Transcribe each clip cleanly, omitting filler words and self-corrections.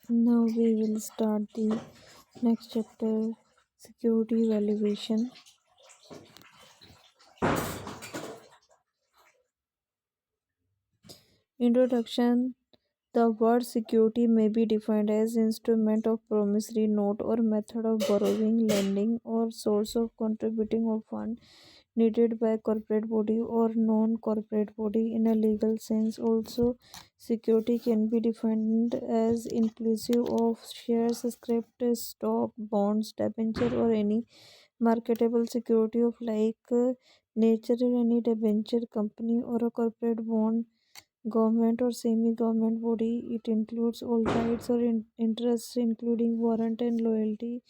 Now we will start the next chapter, security valuation. Introduction. The word security may be defined as instrument of promissory note or method of borrowing, lending, or source of contributing of fund needed by corporate body or non-corporate body in a legal sense. Also, security can be defined as inclusive of shares, script, stock, bonds, debenture, or any marketable security of nature in any debenture, company, or a corporate bond, government or semi-government body. It includes all rights or interests, including warrant and loyalty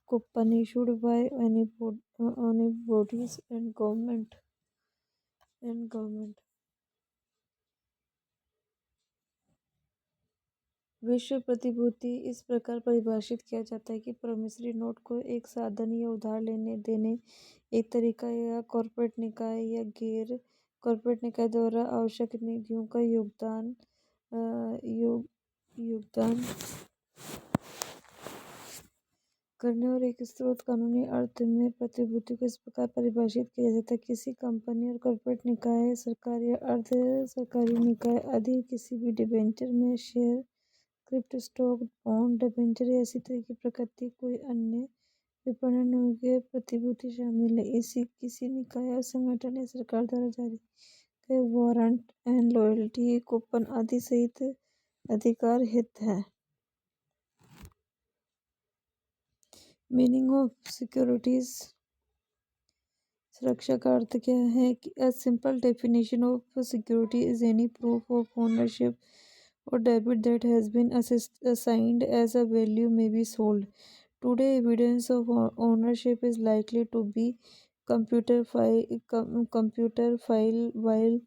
coupon issued by any bodies and government. विश्व प्रतिभूति इस प्रकार परिभाषित किया जाता है कि promissory note को एक साधन या उधार लेने देने, एक तरीका या कॉर्पोरेट निकाय या गैर कॉर्पोरेट निकाय द्वारा आवश्यक निधियों का योगदान करने और एक स्रोत। कानूनी अर्थ में प्रतिभूति को इस प्रकार परिभाषित किया जाता है: किसी कंपनी और कॉर्पोरेट निकाय, सरकारी या अर्ध सरकारी निकाय आदि किसी भी डिबेंचर में share, crypt, stock, bond, debenture या इसी तरह की प्रकृति कोई अन्य विपणन योग्य प्रतिभूति शामिल है। इसी किसी निकाय या संगठन या सरकार द्वारा जारी गए वारंट एंड लॉयल्टी कूपन आदि सहित अधिकार हित है। Meaning of securities. सुरक्षा का अर्थ क्या है कि a simple definition of security is any proof of ownership or debit that has been assigned as a value may be sold. Today, evidence of ownership is likely to be computer file, while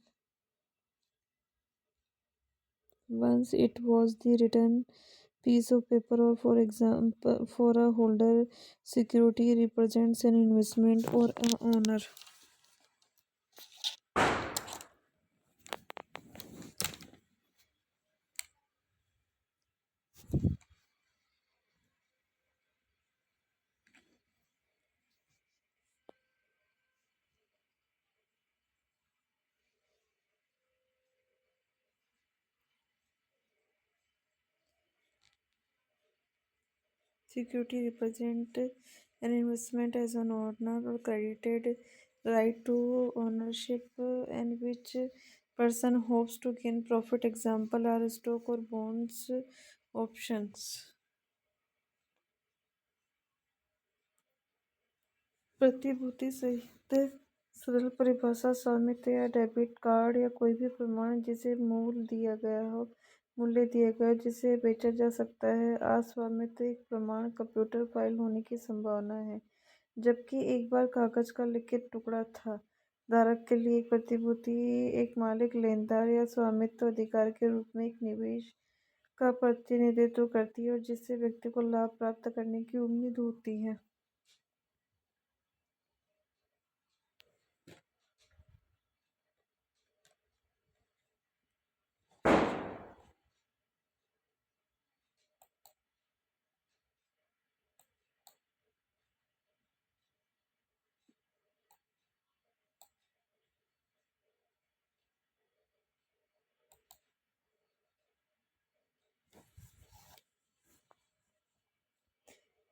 once it was the written piece of paper. Or for example, for a holder, security represents an investment or an owner. Security represent an investment as an owner or credited right to ownership, and which person hopes to gain profit. Example are stock or bonds, options. प्रतिभूति सहित सरल परिभाषा: स्वामित्व या debit card या कोई भी प्रमाण जिसे मूल्य दिया गया हो जिसे बेचा जा सकता है। अस्वामित्व एक प्रमाण कंप्यूटर फाइल होने की संभावना है, जबकि एक बार कागज का लिखित टुकड़ा था। धारक के लिए एक प्रतिभूति एक मालिक, लेनदार या स्वामित्व अधिकार के रूप में एक निवेश का प्रतिनिधित्व करती है और जिससे व्यक्ति को लाभ प्राप्त करने की उम्मीद होती है।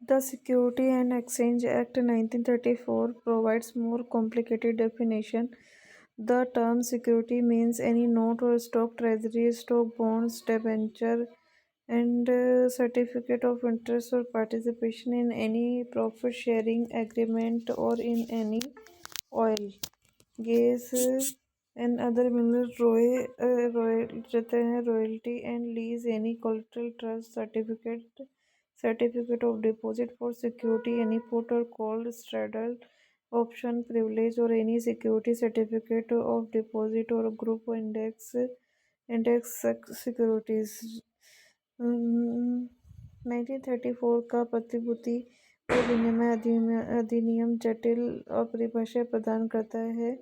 The Security and Exchange Act 1934 provides more complicated definition. The term security means any note or stock, treasury stock, bonds, debenture, and certificate of interest or participation in any profit sharing agreement or in any oil, gas, and other mineral royalty and lease, any collateral trust certificate of deposit for security, any put or call straddle option privilege, or any security certificate of deposit or group or index securities. 1934 का प्रतिभूति और विनिमय अधिनियम जटिल और परिभाषा प्रदान करता है।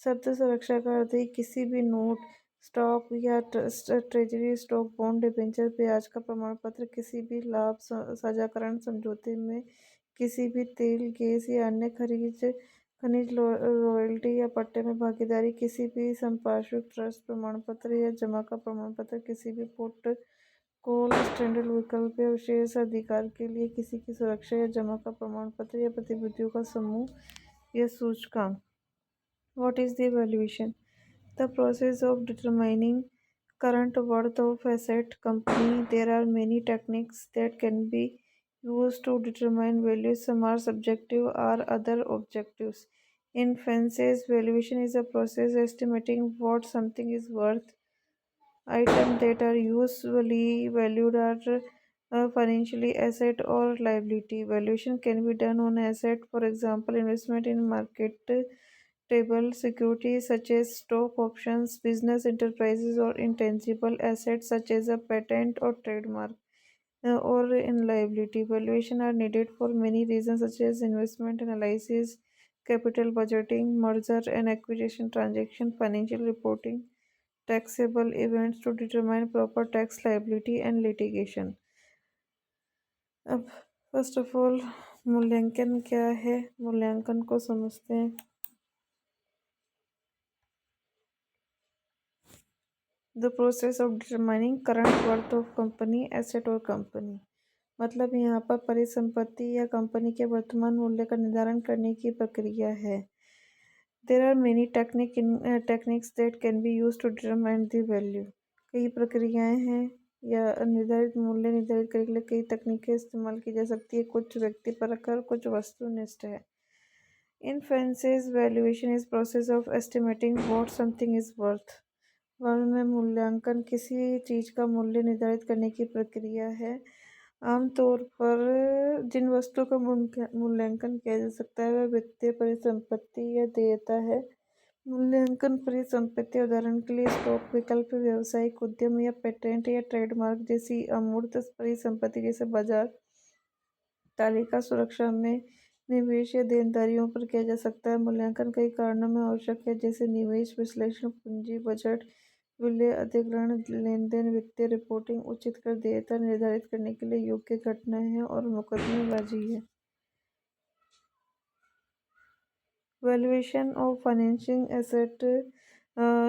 शब्द सुरक्षा का अर्थ है किसी भी नोट, स्टॉक या ट्रेजरी स्टॉक बॉन्ड डिबेंचर ब्याज का प्रमाण पत्र किसी भी लाभ साझाकरण समझौते में किसी भी तेल गैस या अन्य खनिज रॉयल्टी या पट्टे में भागीदारी किसी भी संपार्श्विक ट्रस्ट प्रमाण पत्र या जमा का प्रमाण पत्र किसी भी पोर्ट कोल स्टैंडर्ड विकल्प या विशेष अधिकार के लिए किसी की सुरक्षा या जमा का प्रमाण पत्र या प्रतिभूतियों का समूह या सूचकांक। What is the valuation? The process of determining current worth of asset company. There are many techniques that can be used to determine value. Some are subjective or other objectives. In finance, valuation is a process estimating what something is worth. Items that are usually valued are financially asset or liability. Valuation can be done on asset, for example, investment in market table securities such as stock options, business enterprises, or intangible assets such as a patent or trademark. Or in liability, valuation are needed for many reasons such as investment analysis, capital budgeting, merger and acquisition transaction, financial reporting, taxable events to determine proper tax liability and litigation. अब first of all मूल्यांकन क्या है, मूल्यांकन को समझते हैं। The process of determining current worth of company asset और company, मतलब यहाँ पर परिसंपत्ति या कंपनी के वर्तमान मूल्य का निर्धारण करने की प्रक्रिया है। There are many techniques that can be use to determine the value. कई प्रक्रियाएं हैं या निर्धारित मूल्य निर्धारित करने के लिए कई तकनीकें इस्तेमाल की जा सकती है। कुछ व्यक्ति परक और कुछ वस्तुनिष्ठ है। In finance valuation is process of estimating what something is worth. वर्ग में मूल्यांकन किसी चीज का मूल्य निर्धारित करने की प्रक्रिया है। आमतौर पर जिन वस्तुओं का मूल्यांकन किया जा सकता है वह वित्तीय परिसंपत्ति या देयता है। मूल्यांकन परिसंपत्ति उदाहरण के लिए स्टॉक, विकल्प, व्यावसायिक उद्यम या पेटेंट या ट्रेडमार्क जैसी अमूर्त परिसंपत्ति जैसे बाजार तालिका सुरक्षा में निवेश या देनदारियों पर किया जा सकता है। मूल्यांकन कई कारणों में आवश्यक है जैसे निवेश विश्लेषण, पूंजी बजट, विलय अधिग्रहण, लेनदेन, वित्तीय रिपोर्टिंग, उचित कर देयता निर्धारित करने के लिए योग्य घटनाएं हैं और मुकदमेबाजी है। Valuation of financing asset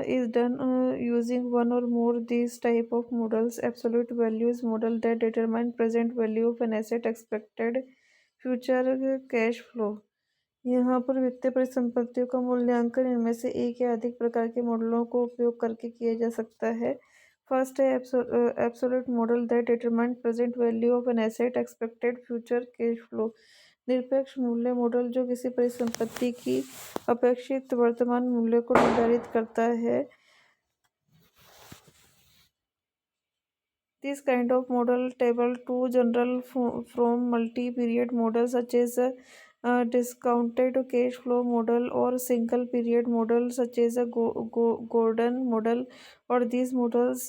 is done using one or more these type of models. Absolute value is model that determine present value of an asset, expected future cash flow. यहाँ पर वित्तीय परिसंपत्तियों का मूल्यांकन इनमें से एक या अधिक प्रकार के मॉडलों को उपयोग करके किया जा सकता है। फर्स्ट है absolute model that determine present value of an asset, expected future cash flow. निरपेक्ष मूल्य मॉडल जो किसी परिसंपत्ति की अपेक्षित वर्तमान मूल्य को निर्धारित करता है। This kind of model table to general from multi-period models such as a discounted cash flow model or single period model such as a Gordon model, or these models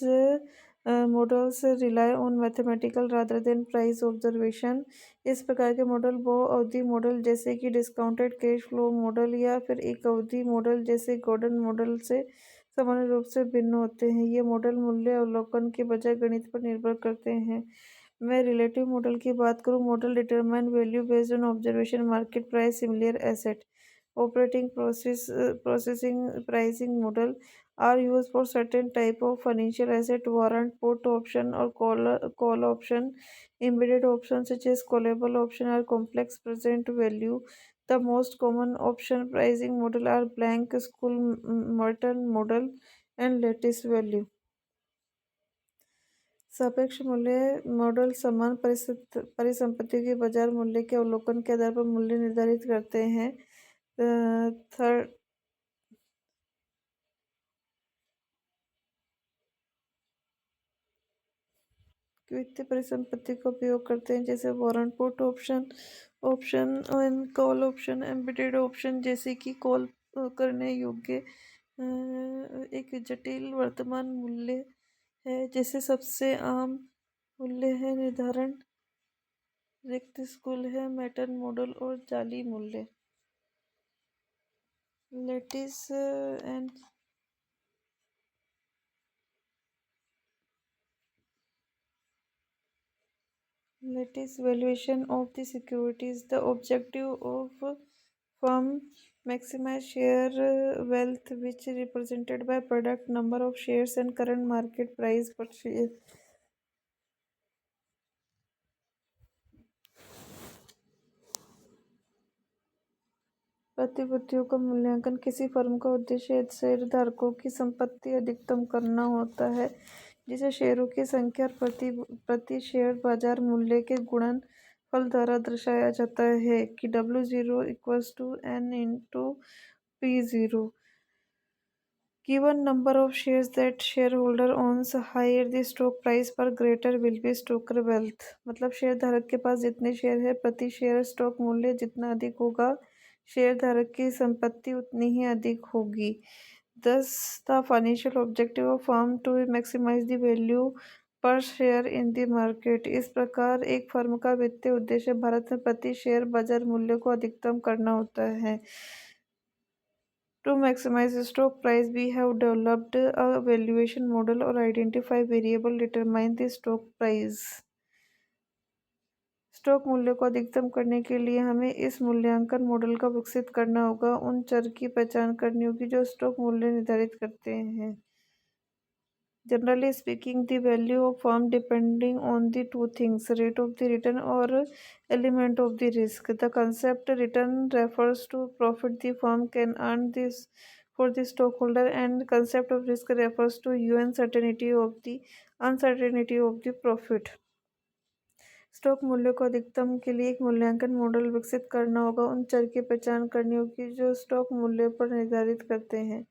rely on mathematical rather than price observation। इस प्रकार के model बहु अवधि model जैसे कि discounted cash flow model या फिर एक अवधि मॉडल जैसे गॉर्डन मॉडल से सामान्य रूप से भिन्न होते हैं। ये मॉडल मूल्य अवलोकन के बजाय गणित पर निर्भर करते हैं। मैं रिलेटिव मॉडल की बात करूं, model determine value based on observation market price similar asset. Operating processing pricing model are use for certain type of financial asset, warrant, put option और call option. Embedded option such as callable option are complex present value. The most common option pricing model are blank, school, Merton model and lattice value। सापेक्ष मूल्य model समान परिसंपत्तियों के बाजार मूल्य के अवलोकन के आधार पर मूल्य निर्धारित करते हैं। थर्ड वित्तीय परिसंपत्ति का उपयोग करते हैं जैसे warrant, put option, option and call option. Embedded option जैसे कि कॉल करने योग्य एक जटिल वर्तमान मूल्य है जैसे सबसे आम मूल्य है निर्धारण, रिक्त स्कूल है, मैटन मॉडल और जाली मूल्य। Lettuce and latest valuation of the securities. The objective of firm maximize share wealth, which is represented by product number of shares and current market price per share. प्रतिभूतियों का मूल्यांकन किसी फर्म का उद्देश्य शेयरधारकों की संपत्ति अधिकतम करना होता है, जिसे शेयरों की संख्या और प्रति शेयर बाजार मूल्य के गुणनफल द्वारा दर्शाया जाता है कि W0 equals to N into P0. Given number of shares that shareholder owns, higher the stock price per greater will be stocker wealth. मतलब शेयर धारक के पास जितने शेयर है, प्रति शेयर स्टॉक मूल्य जितना अधिक होगा, शेयर धारक की संपत्ति उतनी ही अधिक होगी. Thus, the financial objective of firm to maximize the value per share in the market. इस प्रकार एक फर्म का वित्तीय उद्देश्य भारत में प्रति शेयर बाजार मूल्य को अधिकतम करना होता है. To maximize the stock price, we have developed a valuation model or identify variable determine the stock price. Stock मूल्य को अधिकतम करने के लिए हमें इस मूल्यांकन मॉडल का विकसित करना होगा. उन चर की पहचान करनी होगी जो स्टॉक मूल्य निर्धारित करते हैं. Generally speaking, the value of firm depending on the two things, rate of the return or element of the risk. The concept return refers to profit the firm can earn this for the stockholder, and concept of risk refers to uncertainty of the profit. Stock मूल्य को अधिकतम के लिए एक मूल्यांकन model विकसित करना होगा. उन चर की पहचान करनी होगी जो स्टॉक मूल्य पर निर्धारित करते हैं.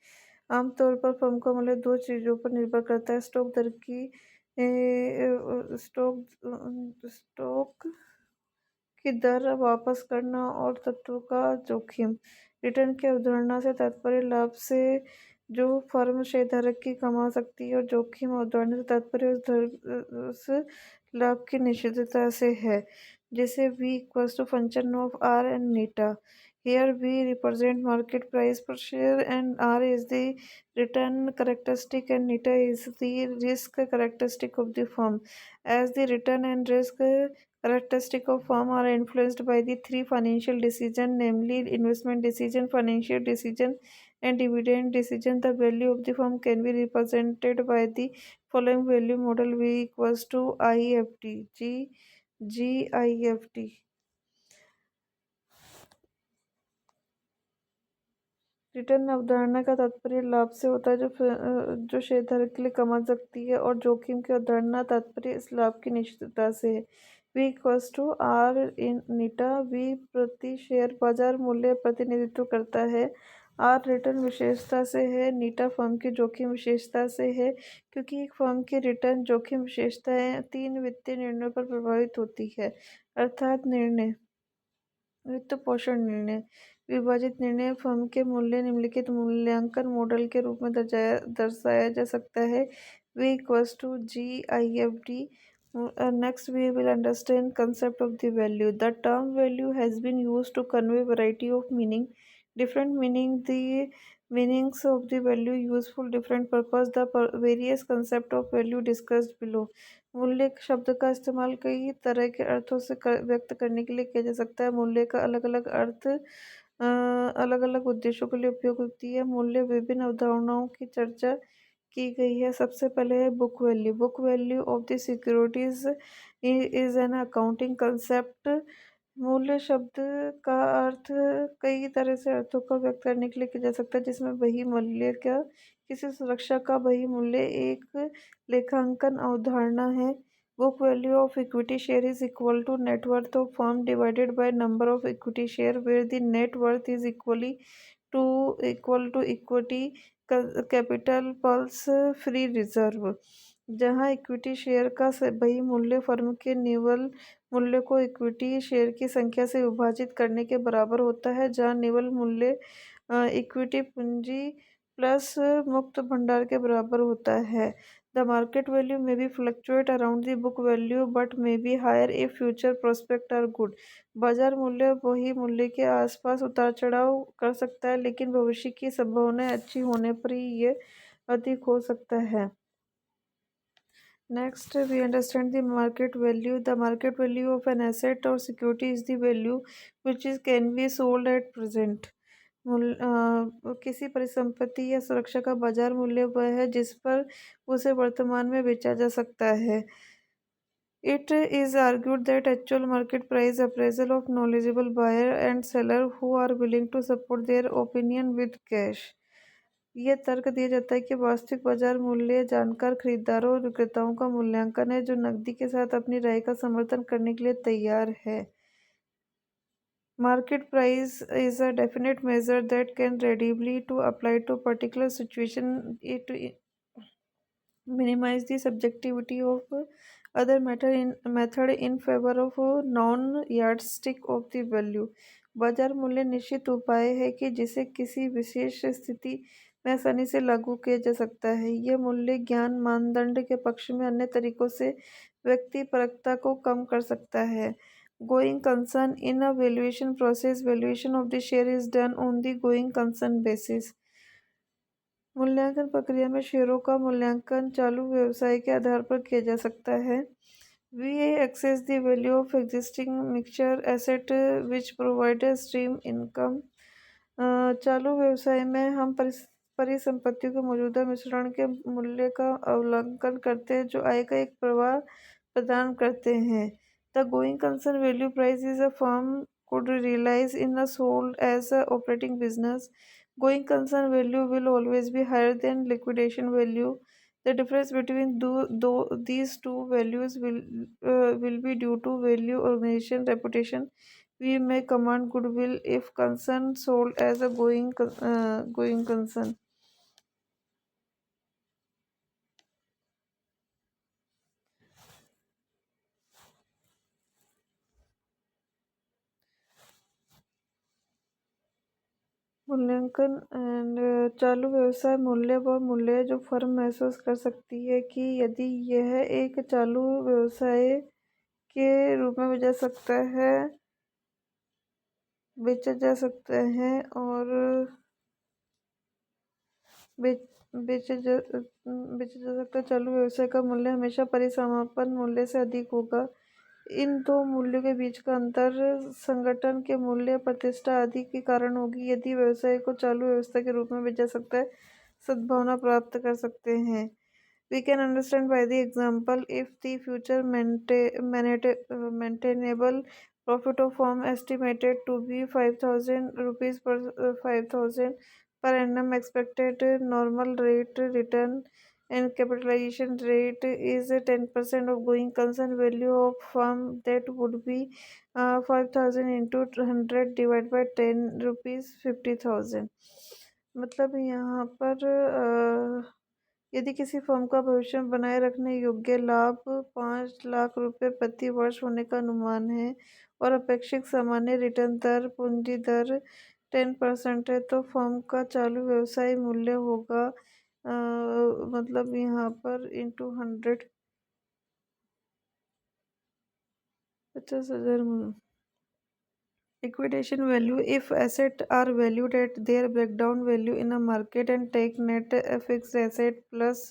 आमतौर पर फर्म का मूल्य दो चीज़ों पर निर्भर करता है: स्टॉक दर स्टॉक की दर वापस करना और तत्वों का जोखिम. रिटर्न की अवधारणा से तात्पर्य लाभ से जो फर्म शेयरधारक की कमा सकती है, और जोखिम अवधारणा से तात्पर्य उस लाभ की निश्चितता से है, जैसे V equals to function of R and नीटा. Here V represent market price per share and R is the return characteristic and neta is the risk characteristic of the firm. As the return and risk characteristic of firm are influenced by the three financial decision, namely investment decision, financial decision and dividend decision, the value of the firm can be represented by the following value model. V equals to IFT GIFT. Return अवधारणा का तात्पर्य लाभ से होता है जो शेयरधारक के लिए कमा सकती है, और जोखिम की अवधारणा तात्पर्य इस लाभ की निश्चितता से है. V equals to R in नीटा. V प्रति शेयर बाजार मूल्य प्रतिनिधित्व करता है. R रिटर्न विशेषता से है. नीटा फर्म की जोखिम विशेषता से है. क्योंकि एक फर्म की रिटर्न जोखिम विशेषताएं तीन वित्तीय निर्णयों पर प्रभावित होती है, अर्थात निर्णय, वित्त पोषण निर्णय, विभाजित निर्णय. फर्म के मूल्य निम्नलिखित मूल्यांकन मॉडल के रूप में दर्शाया जा सकता है. V equals to GIFT. Next we will understand concept of the value. The term value has been used to convey variety of meaning, different meaning. The meanings of the value useful different purpose. The various concept of value discussed below. मूल्य शब्द का इस्तेमाल कई तरह के अर्थों से व्यक्त करने के लिए किया जा सकता है. मूल्य का अलग अलग अर्थ अलग अलग उद्देश्यों के लिए उपयोग होती है. मूल्य विभिन्न अवधारणाओं की चर्चा की गई है. सबसे पहले है book value. Book value of the securities is an accounting concept. मूल्य शब्द का अर्थ कई तरह से अर्थों को व्यक्त करने के लिए किया जा सकता है, जिसमें वही मूल्य का किसी सुरक्षा का वही मूल्य एक लेखांकन अवधारणा है. Book value of equity share is equal to net worth of firm divided by number of equity share, where the net worth is equal to equity capital plus free reserve. जहां इक्विटी शेयर का वही मूल्य firm के निवल मूल्य को equity share की संख्या से विभाजित करने के बराबर होता है, जहां निवल मूल्य इक्विटी पूंजी प्लस मुक्त भंडार के बराबर होता है. The market value may be fluctuate around the book value but may be higher if future prospect are good. बाजार मूल्य वही मूल्य के आसपास उतार चढ़ाव कर सकता है, लेकिन भविष्य की संभावनाएं अच्छी होने पर ही ये अधिक हो सकता है. Next, we understand the market value. The market value of an asset or security is the value which is can be sold at present. किसी परिसंपत्ति या सुरक्षा का बाजार मूल्य वह है जिस पर उसे वर्तमान में बेचा जा सकता है. It is argued that actual market price appraisal of knowledgeable buyer and seller who are willing to support their opinion with cash. यह तर्क दिया जाता है कि वास्तविक बाजार मूल्य जानकार खरीदारों और विक्रेताओं का मूल्यांकन है जो नकदी के साथ अपनी राय का समर्थन करने के लिए तैयार है. Market price is a definite measure that can readily to apply to particular situation. It minimize the subjectivity of other method in favor of non yardstick of the value. बाजार मूल्य निश्चित उपाय है कि जिसे किसी विशेष स्थिति में आसानी से लागू किया जा सकता है. यह मूल्य ज्ञान मानदंड के पक्ष में अन्य तरीकों से व्यक्तिपरकता को कम कर सकता है. Going concern in a valuation process, valuation of the share is done on the going concern basis. मूल्यांकन प्रक्रिया में शेयरों का मूल्यांकन चालू व्यवसाय के आधार पर किया जा सकता है. We access the value of existing mixture asset which provide a stream income. चालू व्यवसाय में हम परिसंपत्तियों के मौजूदा मिश्रण के मूल्य का अवलोकन करते हैं जो आय का एक प्रवाह प्रदान करते हैं. The going concern value price is a firm could realize in a sold as a operating business. Going concern value will always be higher than liquidation value. The difference between these two values will be due to value, organization, reputation. We may command goodwill if concern sold as a going concern. मूल्यांकन and चालू व्यवसाय मूल्य वह मूल्य है जो firm महसूस कर सकती है कि यदि यह एक चालू व्यवसाय के रूप में बेचा जा सकता है और बेचा जा सकता है. चालू व्यवसाय का मूल्य हमेशा परिसमापन मूल्य से अधिक होगा. इन दो मूल्यों के बीच का अंतर संगठन के मूल्य, प्रतिष्ठा आदि के कारण होगी. यदि व्यवसाय को चालू व्यवस्था के रूप में बेचा सकता है, सद्भावना प्राप्त कर सकते हैं. We can understand by the example if the future maintainable profit of firm estimated to be 5,000 rupees per 5,000 per annum, expected normal rate return and capitalization rate is 10% of going concern value of firm, that would be 5,000 into 100 divided by 10 rupees 50,000. मतलब यहाँ पर यदि किसी firm का भविष्य में बनाए रखने योग्य लाभ 5 लाख रुपए प्रति वर्ष होने का अनुमान है और अपेक्षित सामान्य रिटर्न दर पूंजी दर 10% है, तो फर्म का चालू व्यवसाय मूल्य होगा मतलब यहाँ पर into 100 50,000. Liquidation value: if assets are valued at their breakdown value in a market and take net fixed asset plus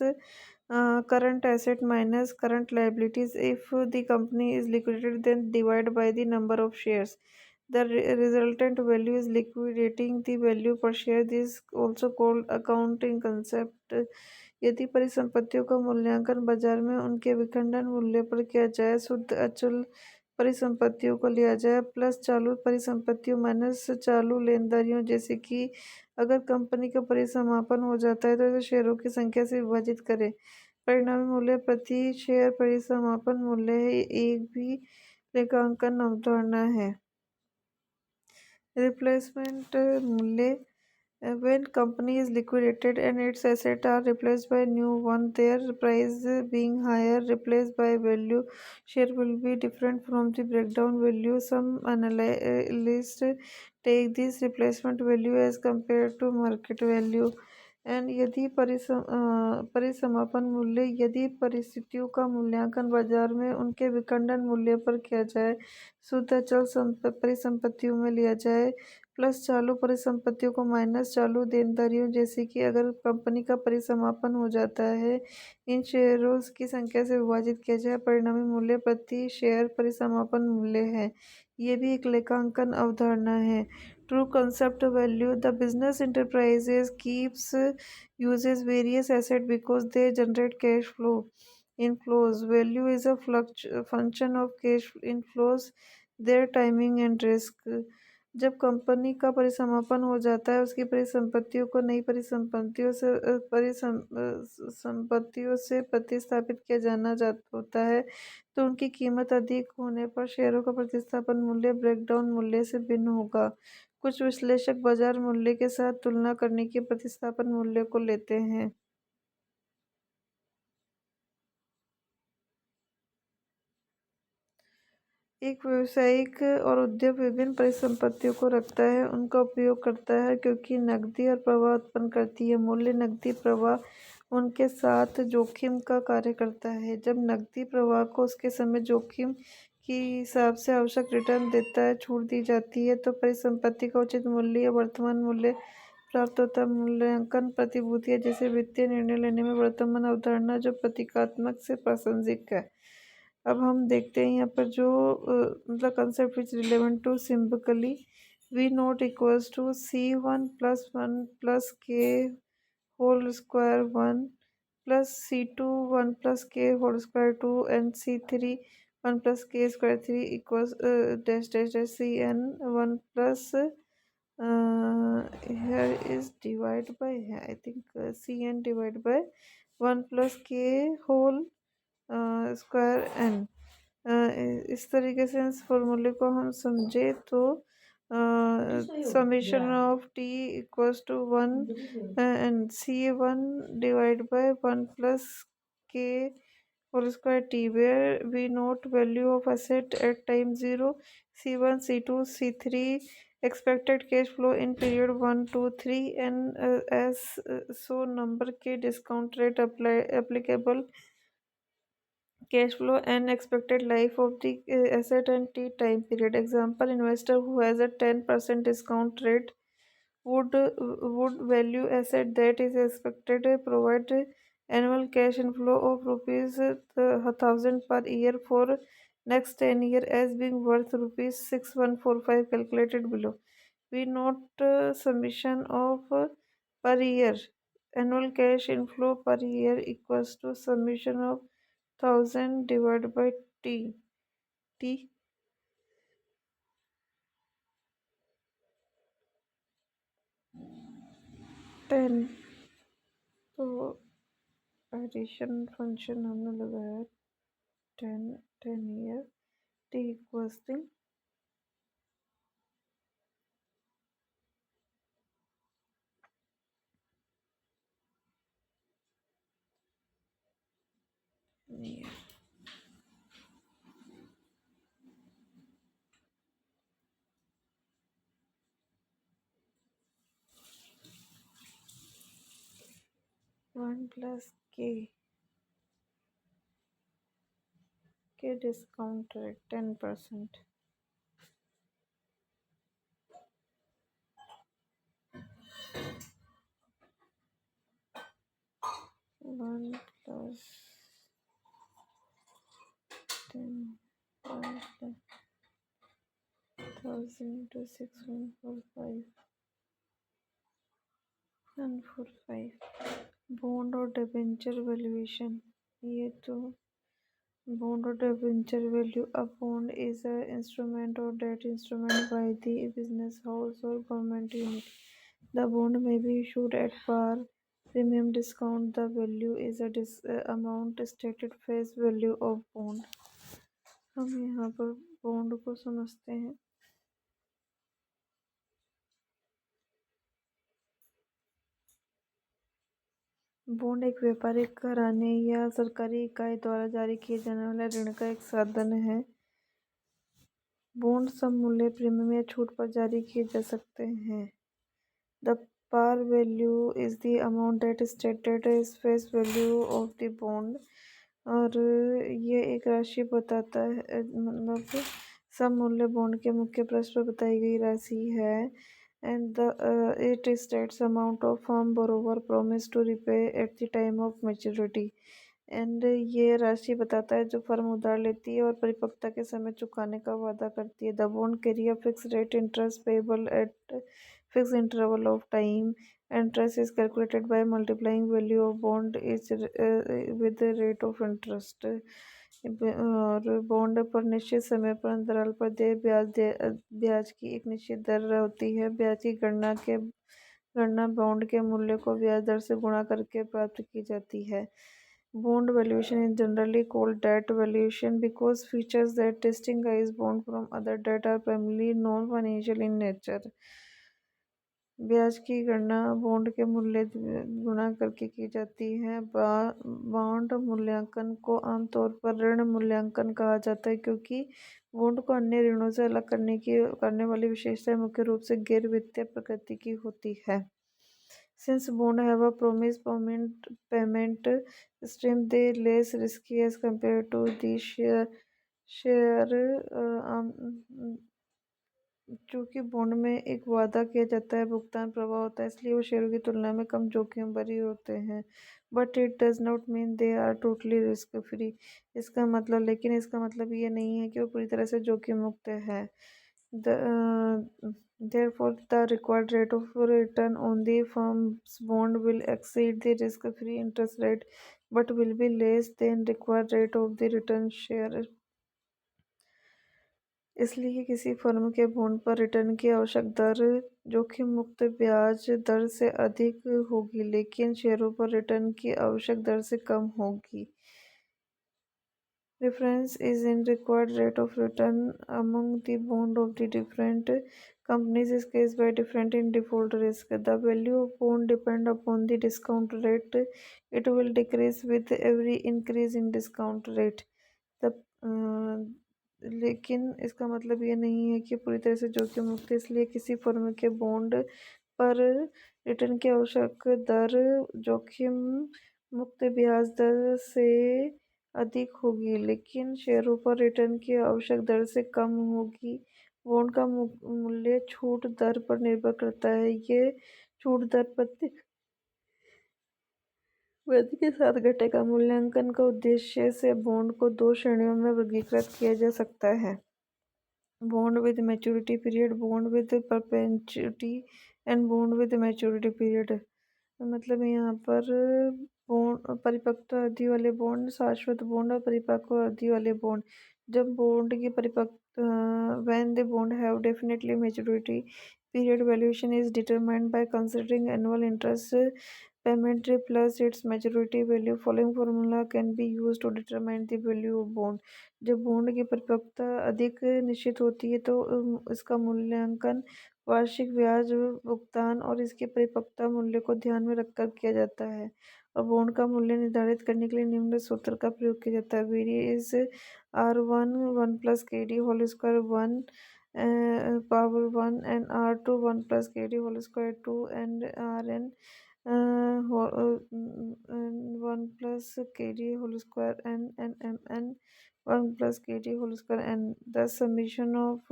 current asset minus current liabilities, if the company is liquidated, then divide by the number of shares. The resultant value is liquidating the value per share. This also called accounting concept. यदि परिसंपत्तियों का मूल्यांकन बाजार में उनके विखंडन मूल्य पर किया जाए, शुद्ध अचल परिसंपत्तियों को लिया जाए प्लस चालू परिसंपत्तियों माइनस चालू लेनदारियों, जैसे कि अगर कंपनी का परिसमापन हो जाता है तो इसे शेयरों की संख्या से विभाजित करें. परिणामी मूल्य प्रति शेयर परिसमापन मूल्य है. एक भी लेखांकन अवधारणा है. रिप्लेसमेंट मूल्य: when company is liquidated and its assets are replaced by new one, their price being higher replaced by value, share will be different from the breakdown value. Some analysts take this replacement value as compared to market value. And यदि परिसमापन मूल्य: यदि परिस्थितियों का मूल्यांकन बाजार में उनके विखंडन मूल्य पर किया जाए, शुद्ध अचल परिसंपत्तियों में लिया जाए प्लस चालू परिसंपत्तियों को माइनस चालू देनदारियों, जैसे कि अगर कंपनी का परिसमापन हो जाता है, इन शेयरों की संख्या से विभाजित किया जाए, परिणामी मूल्य प्रति शेयर परिसमापन मूल्य है। ये भी एक लेखांकन अवधारणा है। True concept value: the business enterprises keeps uses various asset because they generate cash flow inflows. Value is a function of cash inflows, their timing and risk. जब कंपनी का परिसमापन हो जाता है, उसकी परिसंपत्तियों को नई संपत्तियों से प्रतिस्थापित किया जाना होता है, तो उनकी कीमत अधिक होने पर शेयरों का प्रतिस्थापन मूल्य ब्रेकडाउन मूल्य से भिन्न होगा। कुछ विश्लेषक बाजार मूल्य के साथ तुलना करने की प्रतिस्थापन मूल्य को लेते हैं। एक व्यावसायिक और उद्यम विभिन्न परिसंपत्तियों को रखता है, उनका उपयोग करता है, क्योंकि नकदी और प्रवाह उत्पन्न करती है। मूल्य नकदी प्रवाह उनके साथ जोखिम का कार्य करता है। जब नकदी प्रवाह को उसके समय जोखिम के हिसाब से आवश्यक रिटर्न देता है, छूट दी जाती है, तो परिसंपत्ति का उचित मूल्य या वर्तमान मूल्य प्राप्त होता है। मूल्यांकन प्रतिभूतियां जैसे वित्तीय निर्णय लेने में वर्तमान अवधारणा जो प्रतीकात्मक से प्रासंगिक है। अब हम देखते हैं यहाँ पर जो मतलब concept which relevant to symbolically we note equals to C1+1+K whole square 1 plus C2 1+K whole square 2 and C3 1+K square 3 equals dash dash dash CN 1 plus here is divide by I think CN divided by 1+K whole square n। इस तरीके से इस फॉर्मूले को हम समझे तो summation of T equals to 1 and C1 divide by 1+K whole square T, where we note value of asset at time 0, C1 C2 C3 expected cash flow in period 1 to 3 and as so number के discount rate applicable cash flow and expected life of the asset and t time period. Example: investor who has a 10% discount rate would value asset that is expected to provide annual cash inflow of rupees 1000 per year for next 10 year as being worth rupees 6145 calculated below. We note summation of per year annual cash inflow per year equals to summation of 1000 divided by t 10। तो addition function हमने लगाया 10 year t equals two year. 1+K के discount rate 10%। 1+10 to 6145 bond और debenture valuation. ये तो bond or debenture value: a bond is a instrument or debt instrument by the business house or government unit. The bond may be issued at par, premium, discount. The value is a amount stated face value of bond। हम यहाँ पर bond को समझते हैं। Bond एक व्यापारिक घराने या सरकारी इकाई द्वारा जारी किए जाने वाले ऋण का एक साधन है। बॉन्ड सममूल्य, प्रीमियम या छूट पर जारी किए जा सकते हैं। The par value is the amount that is stated as face value of the bond. और ये एक राशि बताता है, मतलब सममूल्य बॉन्ड के मुख्य पृष्ठ पर बताई गई राशि है। and it states amount of firm borrower promise to repay at the time of maturity. And ये राशि बताता है जो फर्म उधार लेती है और परिपक्वता के समय चुकाने का वादा करती है। The bond carry a fix rate interest payable eight fix interval of time. Interest is calculated by multiplying value of bond is with rate of interest. और बॉन्ड पर निश्चित समय पर अंतराल पर ब्याज की एक निश्चित दर होती है। ब्याज की गणना बॉन्ड के मूल्य को ब्याज दर से गुणा करके प्राप्त की जाती है। Bond valuation is generally called debt valuation because features that distinguish bond from other debt are primarily non-financial in nature. ब्याज की गणना बॉन्ड के मूल्य गुणा करके की जाती है। बॉन्ड मूल्यांकन को आमतौर पर ऋण मूल्यांकन कहा जाता है क्योंकि बॉन्ड को अन्य ऋणों से अलग करने वाली विशेषताएं मुख्य रूप से गैर वित्तीय प्रकृति की होती है। Since bond have a promise payment stream, they less risky as compared to the share चूंकि बॉन्ड में एक वादा किया जाता है भुगतान प्रवाह होता है इसलिए वो शेयरों की तुलना में कम जोखिम भरी होते हैं। But it does not mean they are totally risk free. इसका मतलब ये नहीं है कि वो पूरी तरह से जोखिम मुक्त है। Therefore, the required rate of return on the firm's bond will exceed the risk-free interest rate, but will be less than required rate of the return share। इसलिए किसी फर्म के बॉन्ड पर रिटर्न की आवश्यक दर जोखिम मुक्त ब्याज दर से अधिक होगी, लेकिन शेयरों पर रिटर्न की आवश्यक दर से कम होगी। Difference is in required rate of return among the bond of the different companies is case by different in default risk. The value of bond depend upon the discount rate. It will decrease with every increase in discount rate. The लेकिन इसका मतलब ये नहीं है कि पूरी तरह से जोखिम मुक्त है। इसलिए किसी फर्म के बॉन्ड पर रिटर्न की आवश्यक दर जोखिम मुक्त ब्याज दर से अधिक होगी, लेकिन शेयरों पर रिटर्न की आवश्यक दर से कम होगी। बॉन्ड का मूल्य छूट दर पर निर्भर करता है। ये छूट दर प्रति वृद्धि के साथ घटेगा। मूल्यांकन का उद्देश्य से बॉन्ड को दो श्रेणियों में वर्गीकृत किया जा सकता है: bond with maturity period, bond with perpetuity and bond with maturity period. मतलब यहाँ पर बॉन्ड परिपक्वता अवधि वाले बॉन्ड, शाश्वत बॉन्ड और परिपक्व अवधि वाले बॉन्ड। जब बॉन्ड की परिपक्वता when the bond have definitely maturity period, valuation is determined by considering annual interest payment plus its maturity value. Following formula can be used to determine the value of bond। जब bond की परिपक्वता अधिक निश्चित होती है तो इसका मूल्यांकन वार्षिक ब्याज भुगतान और इसके परिपक्वता मूल्य को ध्यान में रखकर किया जाता है। और बॉन्ड का मूल्य निर्धारित करने के लिए निम्न सूत्र का प्रयोग किया जाता है: VD is R1 plus K D whole square one power one and R2 1 plus K D whole square two and RN 1 plus kd whole square and mn 1 plus kd whole square and the summation of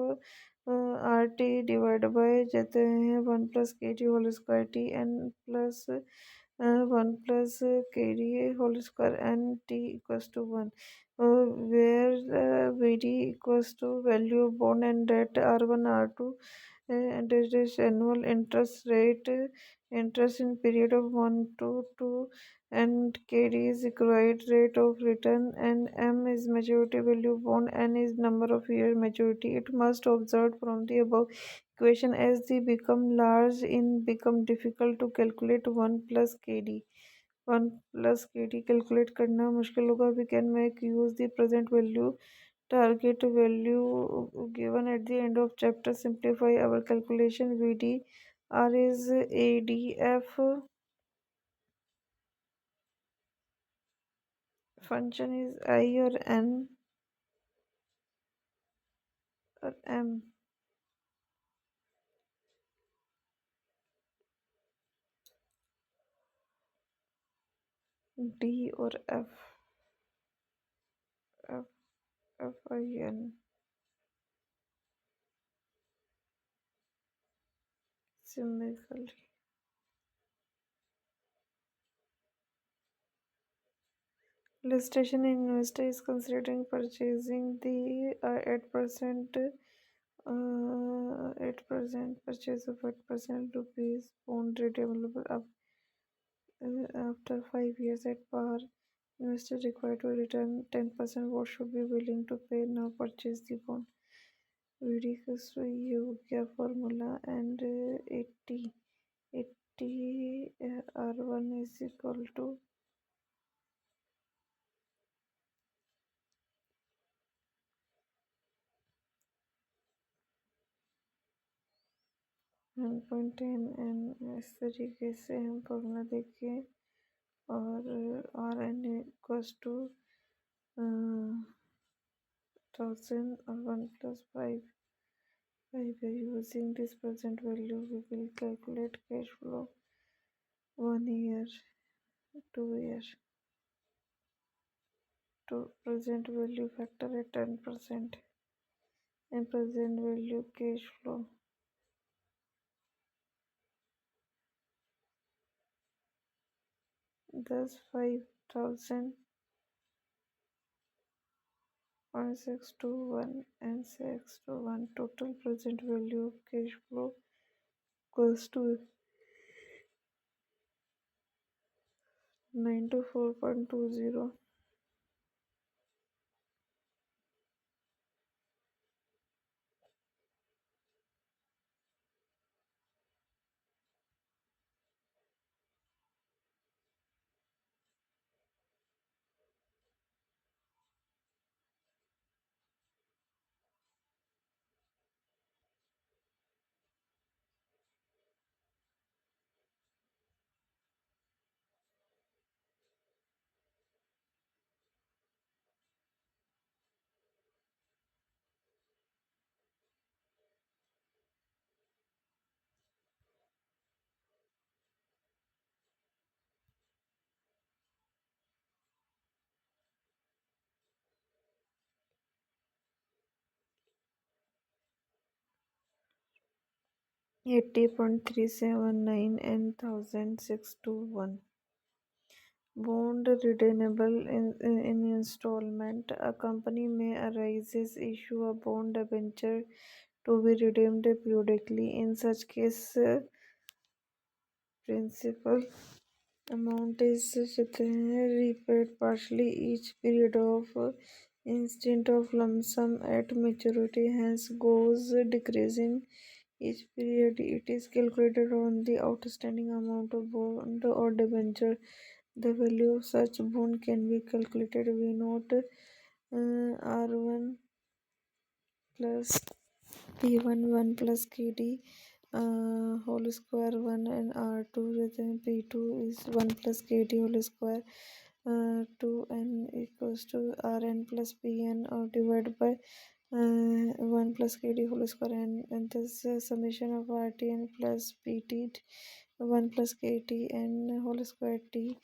rt divided by जाते हैं 1 plus kd whole square t n plus 1 plus kd whole square and t equals to 1, where vd equals to value of bond and debt r1 r2 and it is annual interest rate, interest in period of 1 to 2, and kd is required rate of return, and m is maturity value of bond, n is number of year maturity. It must observed from the above equation as they become large in become difficult to calculate 1 plus kd 1 plus kd calculate करना मुश्किल होगा। We can make use the present value target value given at the end of chapter. Simplify our calculation. VD R is ADF, function is I or N or M, D or F, F, FIN। Symmetrically. Illustration investor is considering purchasing the 8% purchase of 8% rupees bond redeemable after 5 years at par. Investor required to return 10%. What should be willing to pay now? Purchase the bond. VD equals to U क्या formula and 80 R1 is equal to 1.10 N इस तरीके से हम formula देखें और are N equals to 1000 और 1 + 5. By using this present value, we will calculate cash flow 1 year, 2 year. To present value factor at 10% and present value cash flow. Thus 5,000 0.621 and 621 total present value of cash flow equals to 924.20. 80.379 and 1621. Bond redeemable in installment. A company may arises issue a bond debenture to be redeemed periodically. In such case, principal amount is repaid partially each period of instead of lump sum at maturity, hence goes decreasing each period. It is calculated on the outstanding amount of bond or debenture. The value of such bond can be calculated. We note R1 plus P1 1 plus KD whole square 1 and R2 then P2 is 1 plus KD whole square 2 n equals to Rn plus Pn or divided by 1 plus KD whole square and this summation of Rtn plus Pt 1 plus KT and whole square T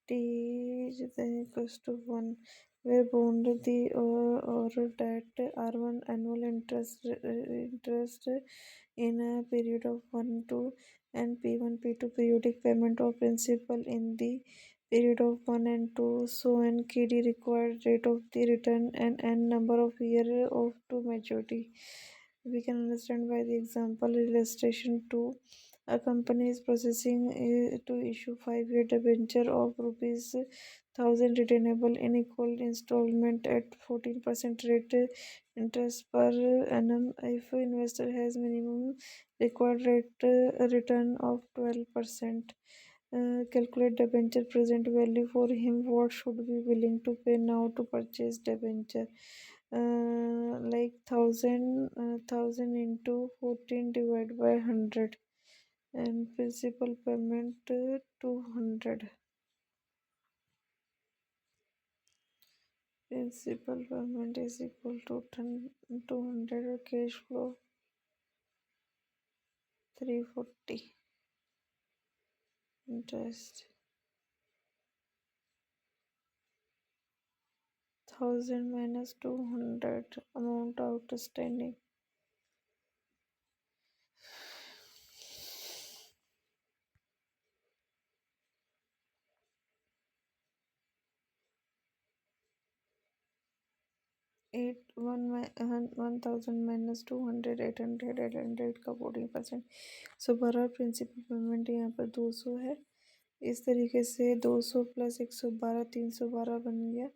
is then equals to 1 where bound the or that R1 annual interest in a period of 1 to and P1 P2 periodic payment of principal in the period of 1 and 2. So n KD required rate of the return and n number of year of to maturity. We can understand by the example illustration 2. A company is processing to issue 5-year debenture of rupees 1000 retainable in equal installment at 14% rate interest per annum. If investor has minimum required rate return of 12%, calculate debenture present value for him. What should be willing to pay now to purchase debenture? Like thousand into 14 divided by 100 and principal payment 200. Principal payment is equal to 200 cash flow 340 interest 1000 minus 200 amount outstanding at one 1000 minus 200 800 800 का 14%। सो बराबर principal payment यहाँ पर 200 है। इस तरीके से 200 plus 112 312 बन गया।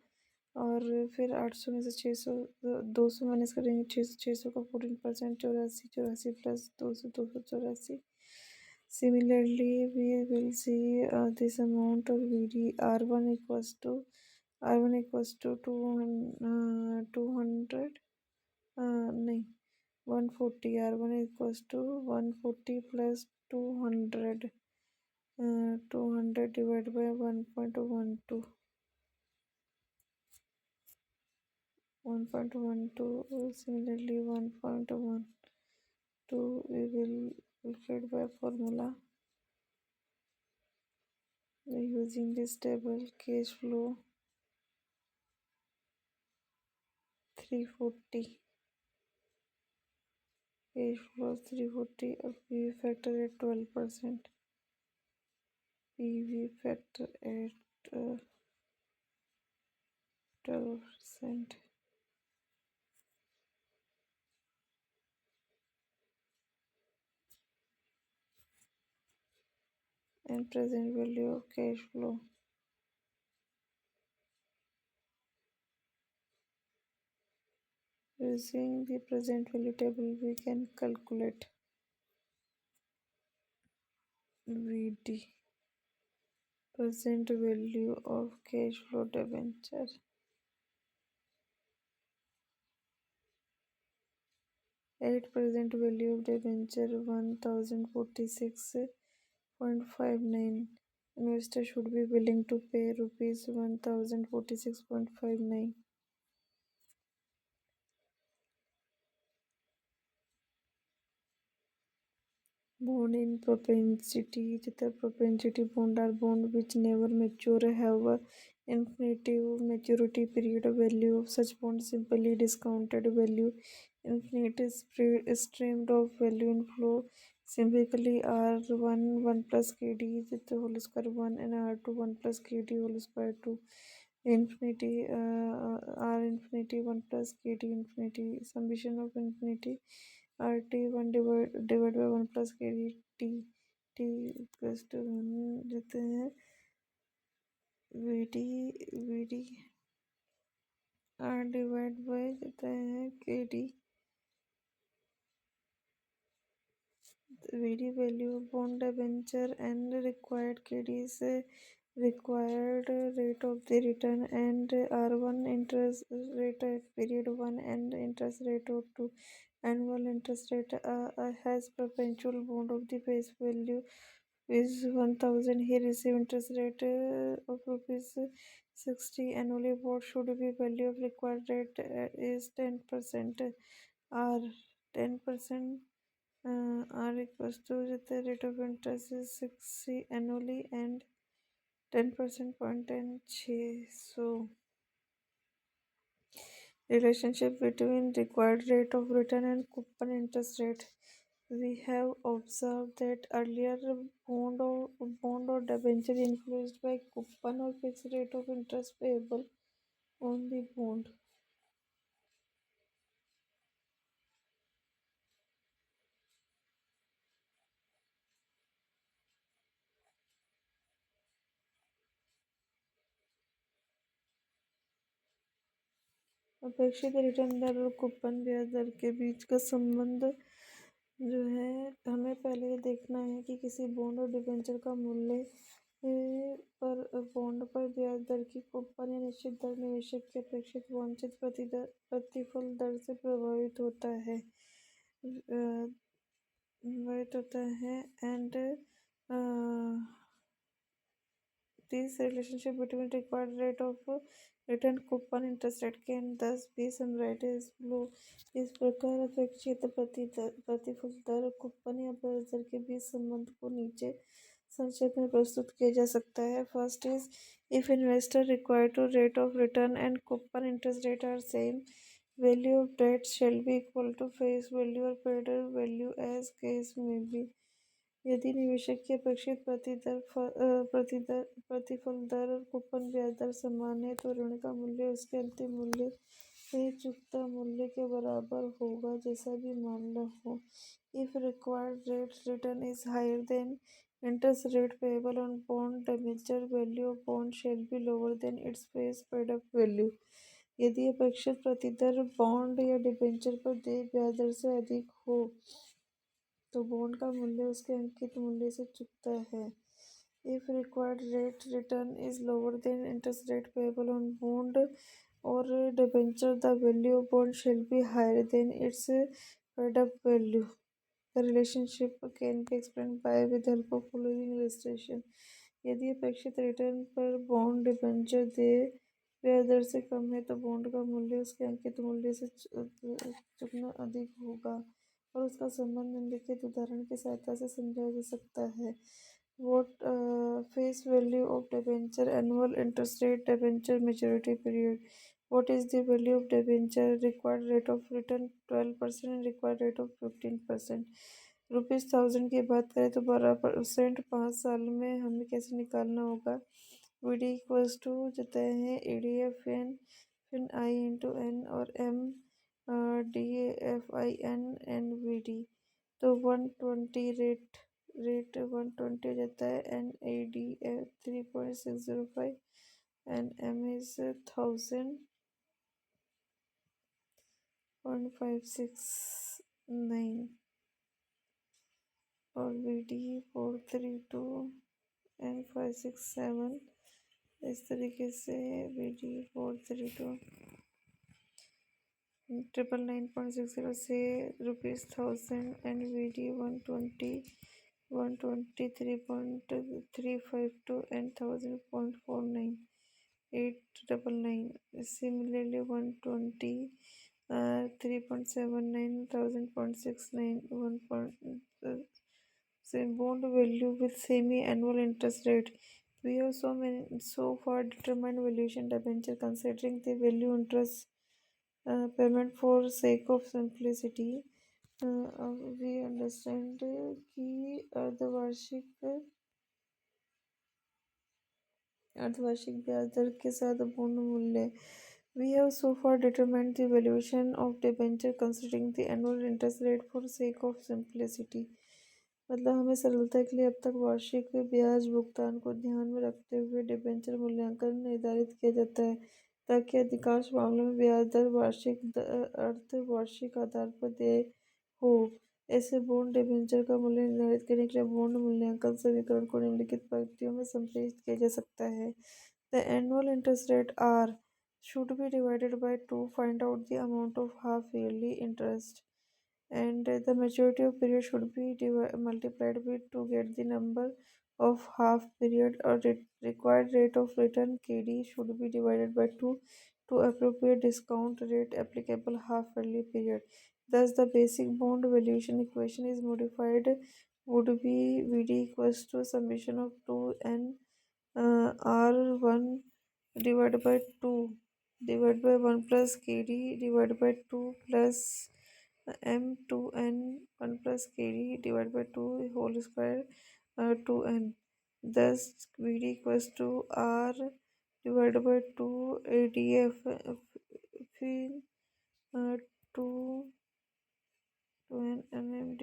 और फिर 800 में से 600 200 माइनस करेंगे 600 600 का 14% 84 84 plus 200 284। Similarly, we will see this amount of VD R1 equals to 200 नहीं 140 R1 equals to 140 plus 200 200 divided by 1.12 1.12 similarly 1.12 we will get by formula using this table cash flow 340 cash flow 340 PV factor at 12%, PV factor at 12%, and present value of cash flow. Using the present value table, we can calculate VD, present value of cash flow debenture. At present value of debenture 1046.59. Investor should be willing to pay rupees 1046.59. Bond in propensity. The propensity bond are bond which never mature, have a infinitive maturity period. Value of such bond simply discounted value. Infinite stream of value inflow. Simply R1 1 plus KD the whole square 1 and R2 1 plus KD whole square 2. Infinity R infinity 1 plus KD infinity. Summation of infinity RT 1 divided by 1 plus KD T equals to 1 देते हैं। VD R divide by देते हैं KD। VD value of bond debenture and required KD is required rate of the return and R1 interest rate at period 1 and interest rate of 2. Annual interest rate has perpetual bond of the face value is 1000. He receive interest rate of rupees 60 annually. What should be value of required rate is 10%. R 10%. R equals to the rate of interest is 60 annually and 10% point and 6. So relationship between required rate of return and coupon interest rate. We have observed that earlier bond or debenture influenced by coupon or fixed rate of interest payable on the bond. अपेक्षित return दर और coupon ब्याज दर के बीच का संबंध जो है हमें पहले ये देखना है कि किसी बॉन्ड और डिबेंचर का मूल्य पर बॉन्ड पर ब्याज दर की कूपन या निश्चित दर निवेशक की अपेक्षित वांछित प्रतिफल दर से प्रभावित होता है and this relationship between required rate of return coupon interest rate can thus be summarized as below. इस प्रकार अपेक्षित प्रतिफल दर कूपन या ब्याज दर के बीच संबंध को नीचे संक्षेप में प्रस्तुत किया जा सकता है। First is if investor required to rate of return and coupon interest rate are same value of debt shall be equal to face value or paid value as case may be. यदि निवेशक की अपेक्षित प्रतिफल दर और coupon ब्याज दर समान है तो ऋण का मूल्य उसके अंतिम मूल्य से चुकता मूल्य के बराबर होगा, जैसा भी मामला हो। If required rate return is higher then interest rate payable on bond, debenture value of bond shall be lower than its face paid up value। यदि अपेक्षित प्रतिदर बॉन्ड या डिबेंचर पर देय ब्याज दर से अधिक हो तो बॉन्ड का मूल्य उसके अंकित मूल्य से चुकता है। If required rate return is lower than interest rate payable on bond और debenture, the value of bond shall be higher than its paid up value. The relationship can be explained by with help of following illustration. यदि अपेक्षित return पर bond debenture देय ब्याज दर से कम है तो bond का मूल्य उसके अंकित मूल्य से चुकना अधिक होगा और उसका संबंध निम्नलिखित उदाहरण की सहायता से समझाया जा सकता है। What face value of debenture, annual interest rate, debenture maturity period. What is the value of debenture, required rate of return 12% and required rate of 15%। ₹1000 की बात करें तो 12% 5 साल में हमें कैसे निकालना होगा। VD इक्वल्स टू देते हैं ADF एन फिर आई इंटू एन और एम DAFIN एन VD। तो 120 रेट 120 हो जाता है n ADF 3.605 and m is 1000.569 और VD 432 एंड 567। इस तरीके से VD 432 999.60 से ₹1000 and VD 123.352 and 1000.49 899। Similarly 120 3.79 1000.69 same bond value with semi-annual interest rate। We have so far determined valuation debenture considering the value interest payment for sake of simplicity। we understand कि अर्धवार्षिक ब्याज दर के साथ पूर्ण मूल्य। We have so far determined the valuation of debenture considering the annual interest rate for sake of simplicity। मतलब हमें सरलता के लिए अब तक वार्षिक ब्याज भुगतान को ध्यान में रखते हुए डिबेंचर मूल्यांकन निर्धारित किया जाता है ताकि अधिकांश मामलों में ब्याज दर अर्धवार्षिक आधार पर देय हो। ऐसे बॉन्ड डिबेंचर का मूल्य निर्धारित करने के लिए बॉन्ड मूल्यांकन समीकरण को निम्नलिखित पंक्तियों में संप्रेषित किया जा सकता है। The annual interest rate R should be divided by 2, find out the amount of half yearly interest, and the maturity of period should be multiplied with to get the number of half period, or required rate of return KD should be divided by 2 to appropriate discount rate applicable half yearly period। Thus the basic bond valuation equation is modified would be VD equals to summation of 2n R1 divided by 2 divided by 1 plus KD divided by 2 plus M2n 1 plus KD divided by 2 whole square 2n। Thus VD equals to R divided by 2 ADF फिर 2 2n MMD।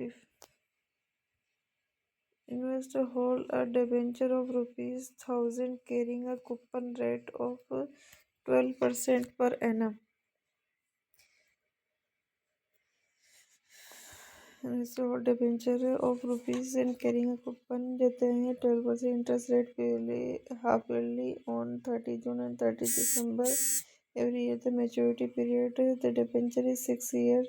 Investor hold a debenture of ₹1000 carrying a coupon rate of 12% per annum। Investor hold debenture of rupees and carrying a coupon देते हैं 12% interest rate half yearly on 30 June and 30 December every year। The maturity period the debenture is 6 years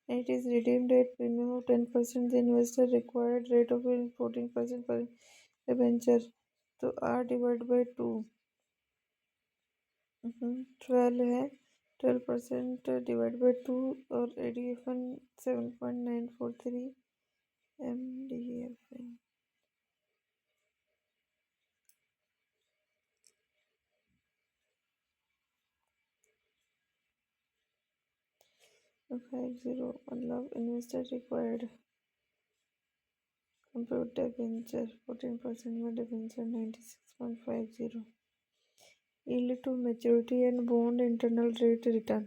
and it is redeemed at premium of 10%। The investor required rate of 14% per debenture। तो R divide by 2 12 है 12% divide by 2 और ADFN 7.943 MDFN 50 मतलब investor required compute debenture 14% में debenture 96.50 yield to maturity and bond internal rate return।